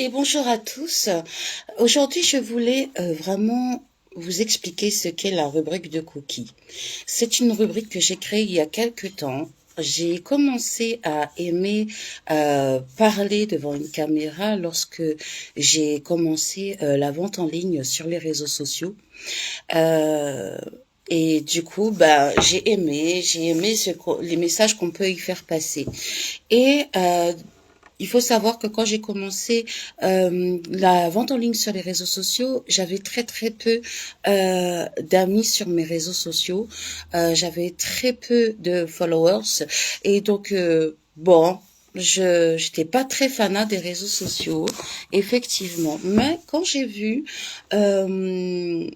Et bonjour à tous. Aujourd'hui, je voulais vraiment vous expliquer ce qu'est la rubrique de cookies. C'est une rubrique que j'ai créée il y a quelque temps. J'ai commencé à aimer parler devant une caméra lorsque j'ai commencé la vente en ligne sur les réseaux sociaux. Euh, et du coup, bah, j'ai aimé les messages qu'on peut y faire passer. Et il faut savoir que quand j'ai commencé la vente en ligne sur les réseaux sociaux, j'avais très peu d'amis sur mes réseaux sociaux. J'avais très peu de followers et donc bon, je j'étais pas très fanat des réseaux sociaux, effectivement. Mais quand j'ai vu euh,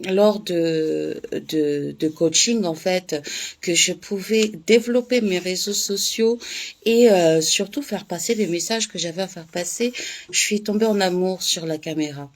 lors de coaching en fait que je pouvais développer mes réseaux sociaux et surtout faire passer les messages que j'avais à faire passer, je suis tombée en amour sur la caméra.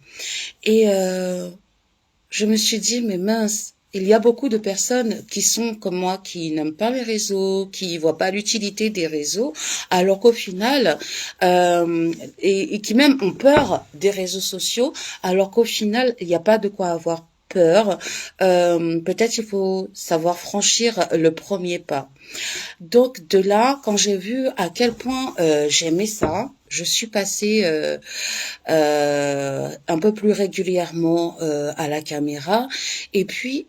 Et je me suis dit, mais mince, il y a beaucoup de personnes qui sont comme moi, qui n'aiment pas les réseaux, qui voient pas l'utilité des réseaux, alors qu'au final, et qui même ont peur des réseaux sociaux, alors qu'au final, il n'y a pas de quoi avoir peur. Peut-être il faut savoir franchir le premier pas. Donc de là, quand j'ai vu à quel point j'aimais ça, je suis passée un peu plus régulièrement à la caméra. Et puis,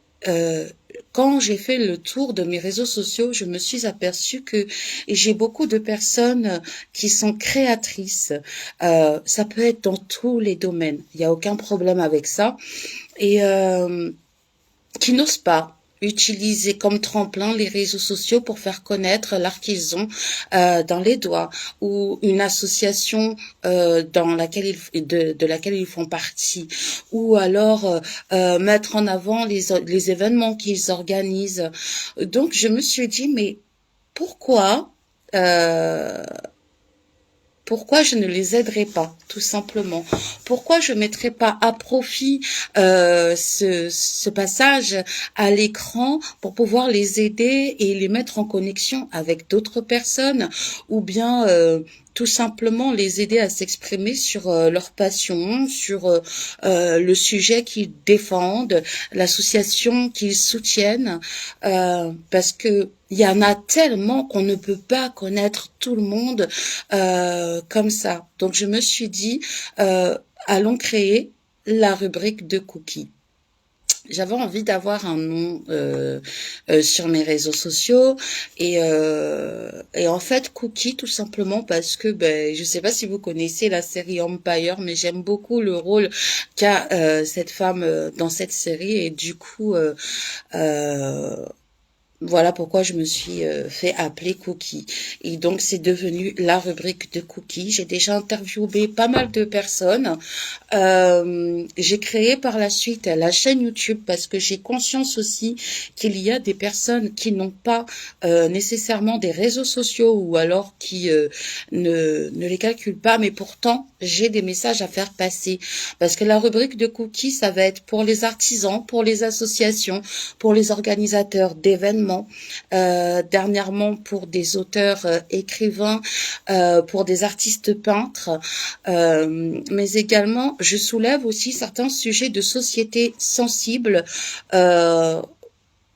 quand j'ai fait le tour de mes réseaux sociaux, je me suis aperçue que j'ai beaucoup de personnes qui sont créatrices. Ça peut être dans tous les domaines. Il n'y a aucun problème avec ça. Et qui n'osent pas utiliser comme tremplin les réseaux sociaux pour faire connaître l'art qu'ils ont dans les doigts ou une association dans laquelle de laquelle ils font partie ou alors mettre en avant les événements qu'ils organisent. Donc je me suis dit mais pourquoi euh, pourquoi je ne les aiderais pas, tout simplement? Pourquoi je ne mettrais pas à profit ce passage à l'écran pour pouvoir les aider et les mettre en connexion avec d'autres personnes ou bien tout simplement les aider à s'exprimer sur leur passion, sur le sujet qu'ils défendent, l'association qu'ils soutiennent, parce que il y en a tellement qu'on ne peut pas connaître tout le monde comme ça. Donc je me suis dit, allons créer la rubrique de cookies. J'avais envie d'avoir un nom sur mes réseaux sociaux et en fait Cookie tout simplement parce que ben je sais pas si vous connaissez la série Empire mais j'aime beaucoup le rôle qu'a cette femme dans cette série et du coup voilà pourquoi je me suis fait appeler Cookie. Et donc, c'est devenu la rubrique de Cookie. J'ai déjà interviewé pas mal de personnes. J'ai créé par la suite la chaîne YouTube parce que j'ai conscience aussi qu'il y a des personnes qui n'ont pas nécessairement des réseaux sociaux ou alors qui ne les calculent pas, mais pourtant, j'ai des messages à faire passer. Parce que la rubrique de Cookie, ça va être pour les artisans, pour les associations, pour les organisateurs d'événements, dernièrement pour des auteurs écrivains, pour des artistes peintres, mais également je soulève aussi certains sujets de société sensibles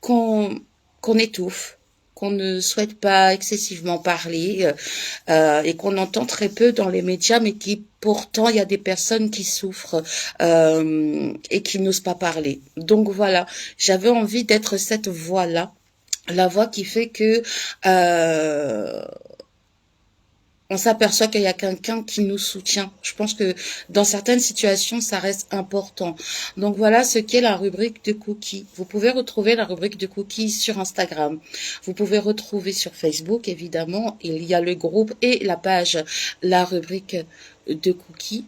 qu'on qu'on étouffe qu'on ne souhaite pas excessivement parler et qu'on entend très peu dans les médias, mais qui pourtant il y a des personnes qui souffrent et qui n'osent pas parler. Donc voilà, j'avais envie d'être cette voix-là, la voix qui fait que on s'aperçoit qu'il y a quelqu'un qui nous soutient. Je pense que dans certaines situations, ça reste important. Donc voilà ce qu'est la rubrique de cookies. Vous pouvez retrouver la rubrique de cookies sur Instagram. Vous pouvez retrouver sur Facebook, évidemment. Il y a le groupe et la page, la rubrique de cookies.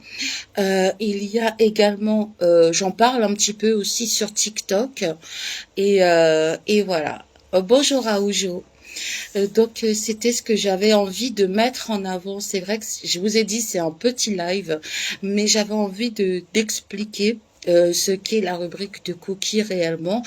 Il y a également, j'en parle un petit peu aussi sur TikTok. Et voilà. Bonjour Aoujo. Donc c'était ce que j'avais envie de mettre en avant. C'est vrai que je vous ai dit c'est un petit live, mais j'avais envie d'expliquer ce qu'est la rubrique de cookies réellement.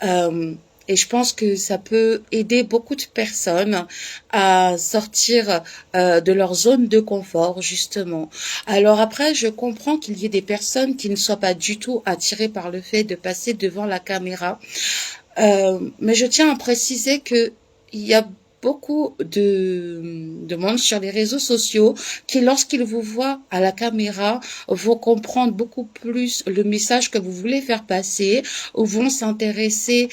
Euh, Et je pense que ça peut aider beaucoup de personnes à sortir de leur zone de confort, justement. Alors après, je comprends qu'il y ait des personnes qui ne soient pas du tout attirées par le fait de passer devant la caméra. Mais je tiens à préciser que il y a beaucoup de monde sur les réseaux sociaux qui, lorsqu'ils vous voient à la caméra, vont comprendre beaucoup plus le message que vous voulez faire passer, ou vont s'intéresser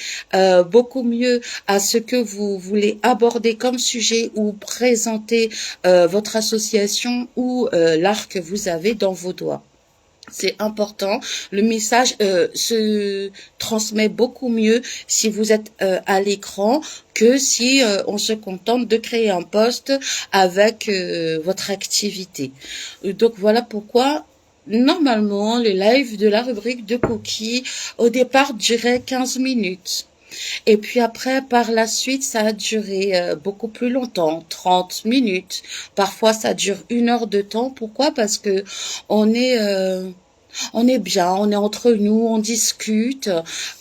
beaucoup mieux à ce que vous voulez aborder comme sujet ou présenter votre association ou l'art que vous avez dans vos doigts. C'est important. Le message se transmet beaucoup mieux si vous êtes à l'écran que si on se contente de créer un post avec votre activité. Donc voilà pourquoi normalement les lives de la rubrique de cookies au départ duraient 15 minutes. Et puis après, par la suite, ça a duré beaucoup plus longtemps, 30 minutes. Parfois, ça dure 1 heure de temps. Pourquoi? Parce que on est, euh, on est bien, on est entre nous, on discute.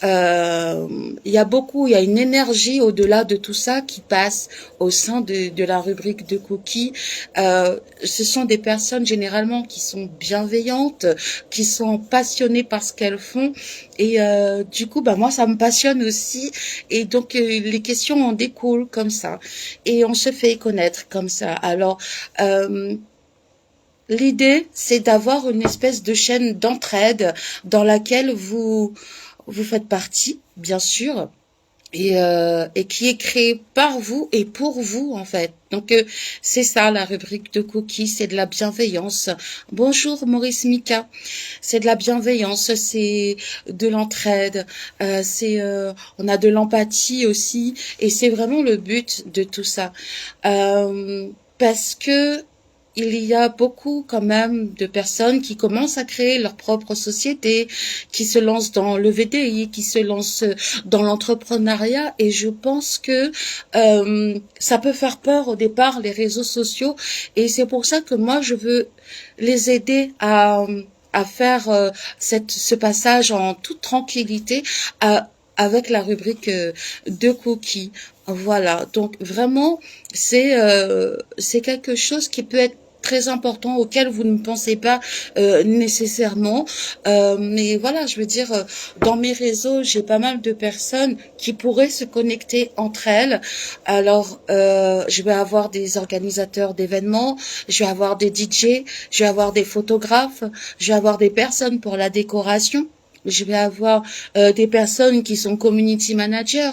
Il y a une énergie au-delà de tout ça qui passe au sein de la rubrique de cookies. Ce sont des personnes généralement qui sont bienveillantes, qui sont passionnées par ce qu'elles font. Et du coup, bah moi, ça me passionne aussi. Et donc, les questions en découlent comme ça. Et on se fait connaître comme ça. Alors, euh, l'idée, c'est d'avoir une espèce de chaîne d'entraide dans laquelle vous faites partie, bien sûr, et qui est créée par vous et pour vous, en fait. Donc, c'est ça, la rubrique de cookies, c'est de la bienveillance. Bonjour, Maurice Mika. C'est de la bienveillance, c'est de l'entraide, on a de l'empathie aussi, et c'est vraiment le but de tout ça. Parce que il y a beaucoup quand même de personnes qui commencent à créer leur propre société, qui se lancent dans le VDI, qui se lancent dans l'entrepreneuriat, et je pense que ça peut faire peur au départ, les réseaux sociaux, et c'est pour ça que moi je veux les aider à faire ce passage en toute tranquillité avec la rubrique de cookies. Voilà, donc vraiment, c'est quelque chose qui peut être très important auquel vous ne pensez pas nécessairement. Mais voilà, je veux dire, dans mes réseaux, j'ai pas mal de personnes qui pourraient se connecter entre elles. Alors, je vais avoir des organisateurs d'événements, je vais avoir des DJ, je vais avoir des photographes, je vais avoir des personnes pour la décoration. Je vais avoir des personnes qui sont community managers.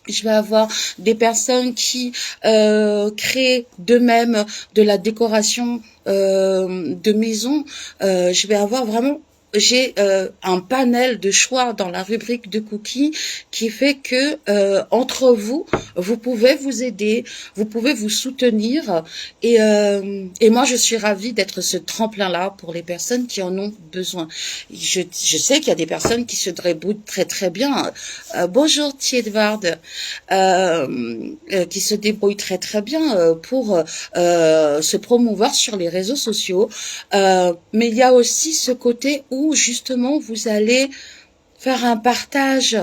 Je vais avoir des personnes qui créent d'eux-mêmes de la décoration de maison. Je vais avoir vraiment, j'ai un panel de choix dans la rubrique de cookies qui fait que entre vous, vous pouvez vous aider, vous pouvez vous soutenir, et moi je suis ravie d'être ce tremplin-là pour les personnes qui en ont besoin. Je sais qu'il y a des personnes qui se débrouillent très très bien. Bonjour Thiedvard, qui se débrouillent très très bien pour se promouvoir sur les réseaux sociaux. Mais il y a aussi ce côté où justement vous allez faire un partage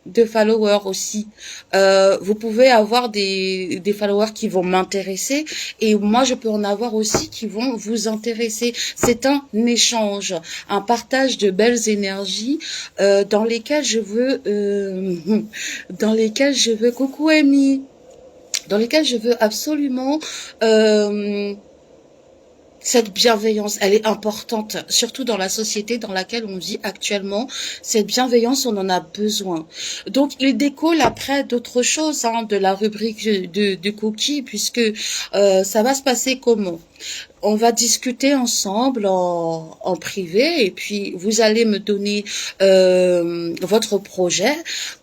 de followers aussi. Vous pouvez avoir des followers qui vont m'intéresser, et moi je peux en avoir aussi qui vont vous intéresser. C'est un échange, un partage de belles énergies dans lesquelles je veux coucou Amy, dans lesquelles je veux absolument cette bienveillance, elle est importante, surtout dans la société dans laquelle on vit actuellement. Cette bienveillance, on en a besoin. Donc, il découle après d'autres choses de la rubrique de cookies, puisque ça va se passer comment? On va discuter ensemble en privé, et puis vous allez me donner votre projet,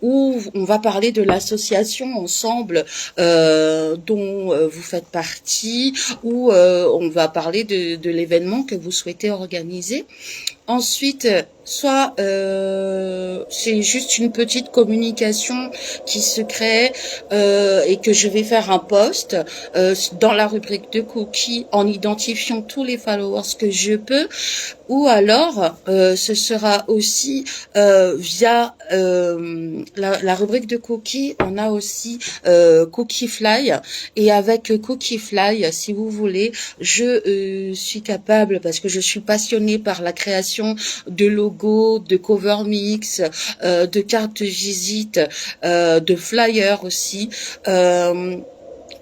ou on va parler de l'association ensemble dont vous faites partie, ou on va parler de l'événement que vous souhaitez organiser. Ensuite, soit c'est juste une petite communication qui se crée et que je vais faire un post dans la rubrique de cookies en identifiant tous les followers que je peux, ou alors ce sera aussi via la rubrique de cookies. On a aussi Cookifly, et avec Cookifly, si vous voulez, je suis capable, parce que je suis passionnée par la création de logos, de cover mix, de cartes visite, de flyers aussi.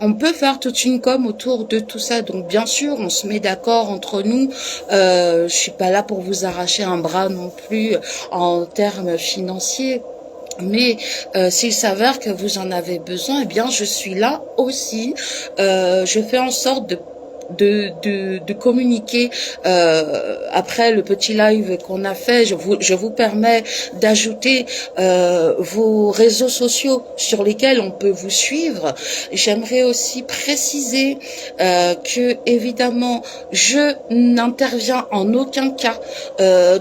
On peut faire toute une com autour de tout ça. Donc bien sûr, on se met d'accord entre nous. Je suis pas là pour vous arracher un bras non plus en termes financiers. Mais s'il s'avère que vous en avez besoin, eh bien je suis là aussi. Je fais en sorte de communiquer après le petit live qu'on a fait. Je vous permets d'ajouter vos réseaux sociaux sur lesquels on peut vous suivre. J'aimerais aussi préciser que évidemment je n'interviens en aucun cas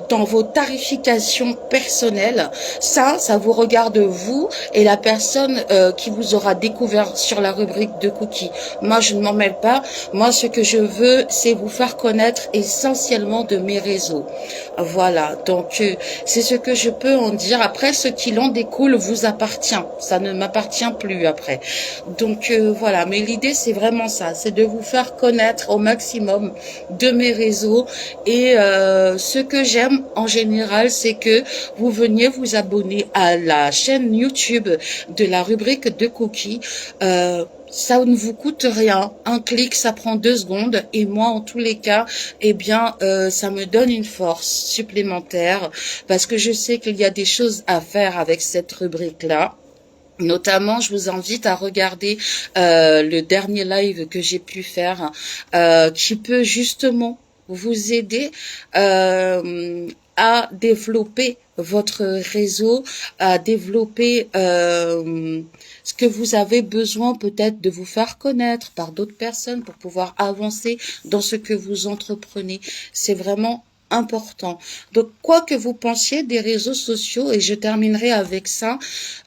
dans vos tarifications personnelles. Ça vous regarde vous et la personne qui vous aura découvert sur la rubrique de cookies. Moi je ne m'en mêle pas. Moi ce que je veux, c'est vous faire connaître essentiellement de mes réseaux. Voilà, donc c'est ce que je peux en dire. Après, ce qu'il en découle vous appartient. Ça ne m'appartient plus après. Donc voilà, mais l'idée c'est vraiment ça, c'est de vous faire connaître au maximum de mes réseaux. Et ce que j'aime en général, c'est que vous veniez vous abonner à la chaîne YouTube de la rubrique de cookies. Ça ne vous coûte rien, un clic, ça prend 2 secondes, et moi en tous les cas, eh bien ça me donne une force supplémentaire, parce que je sais qu'il y a des choses à faire avec cette rubrique-là. Notamment, je vous invite à regarder le dernier live que j'ai pu faire, qui peut justement vous aider à développer votre réseau, à développer ce que vous avez besoin peut-être de vous faire connaître par d'autres personnes pour pouvoir avancer dans ce que vous entreprenez. C'est vraiment important. Donc, quoi que vous pensiez des réseaux sociaux, et je terminerai avec ça,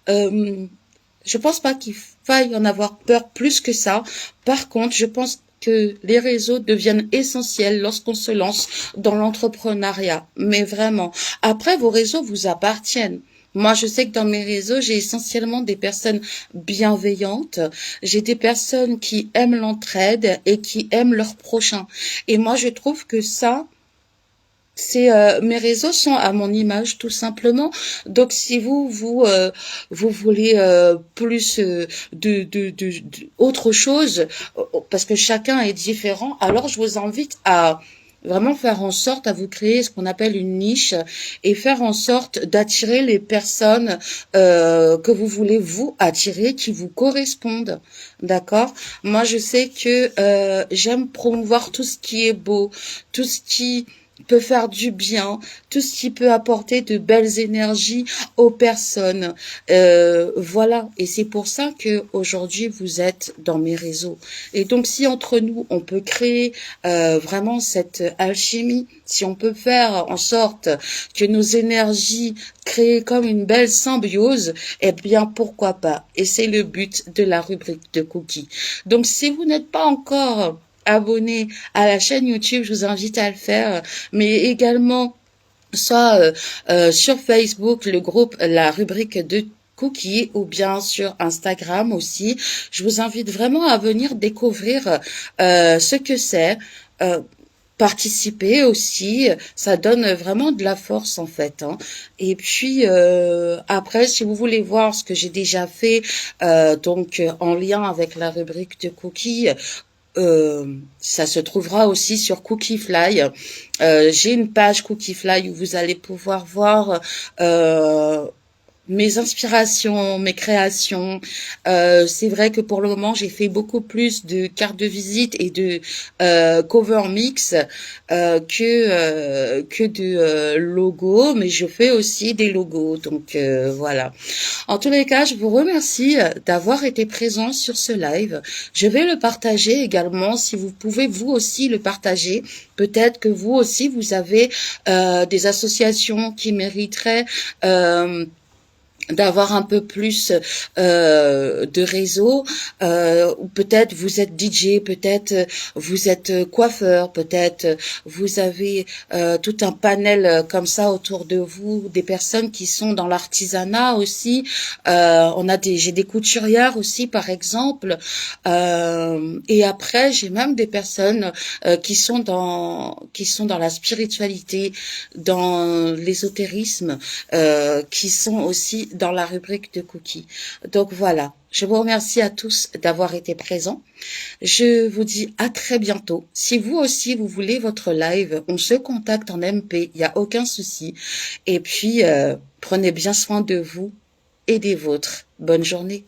je pense pas qu'il faille en avoir peur plus que ça. Par contre, je pense que les réseaux deviennent essentiels lorsqu'on se lance dans l'entrepreneuriat. Mais vraiment. Après, vos réseaux vous appartiennent. Moi, je sais que dans mes réseaux, j'ai essentiellement des personnes bienveillantes. J'ai des personnes qui aiment l'entraide et qui aiment leurs prochains. Et moi, je trouve que ça, c'est mes réseaux sont à mon image tout simplement. Donc si vous voulez plus autre chose, parce que chacun est différent, alors je vous invite à vraiment faire en sorte à vous créer ce qu'on appelle une niche, et faire en sorte d'attirer les personnes que vous voulez vous attirer, qui vous correspondent. D'accord? Moi je sais que j'aime promouvoir tout ce qui est beau, tout ce qui peut faire du bien, tout ce qui peut apporter de belles énergies aux personnes. Voilà, et c'est pour ça que aujourd'hui vous êtes dans mes réseaux. Et donc si entre nous on peut créer vraiment cette alchimie, si on peut faire en sorte que nos énergies créent comme une belle symbiose, eh bien pourquoi pas. Et c'est le but de la rubrique de cookies. Donc si vous n'êtes pas encore abonné à la chaîne YouTube, je vous invite à le faire, mais également soit sur Facebook, le groupe, la rubrique de cookies, ou bien sur Instagram aussi. Je vous invite vraiment à venir découvrir ce que c'est. Participer aussi, ça donne vraiment de la force en fait, hein. Et puis après, si vous voulez voir ce que j'ai déjà fait, donc en lien avec la rubrique de cookies, ça se trouvera aussi sur Cookifly. J'ai une page Cookifly où vous allez pouvoir voir mes inspirations, mes créations. C'est vrai que pour le moment, j'ai fait beaucoup plus de cartes de visite et de cover mix que de logos, mais je fais aussi des logos. Donc voilà. En tous les cas, je vous remercie d'avoir été présent sur ce live. Je vais le partager également si vous pouvez vous aussi le partager. Peut-être que vous aussi, vous avez des associations qui mériteraient d'avoir un peu plus de réseau, ou peut-être vous êtes DJ, peut-être vous êtes coiffeur, peut-être vous avez tout un panel comme ça autour de vous, des personnes qui sont dans l'artisanat aussi. J'ai des couturières aussi par exemple, et après j'ai même des personnes qui sont dans la spiritualité, dans l'ésotérisme, qui sont aussi dans la rubrique de cookies. Donc voilà, je vous remercie à tous d'avoir été présents. Je vous dis à très bientôt. Si vous aussi vous voulez votre live, on se contacte en MP, il n'y a aucun souci. Et puis, prenez bien soin de vous et des vôtres. Bonne journée.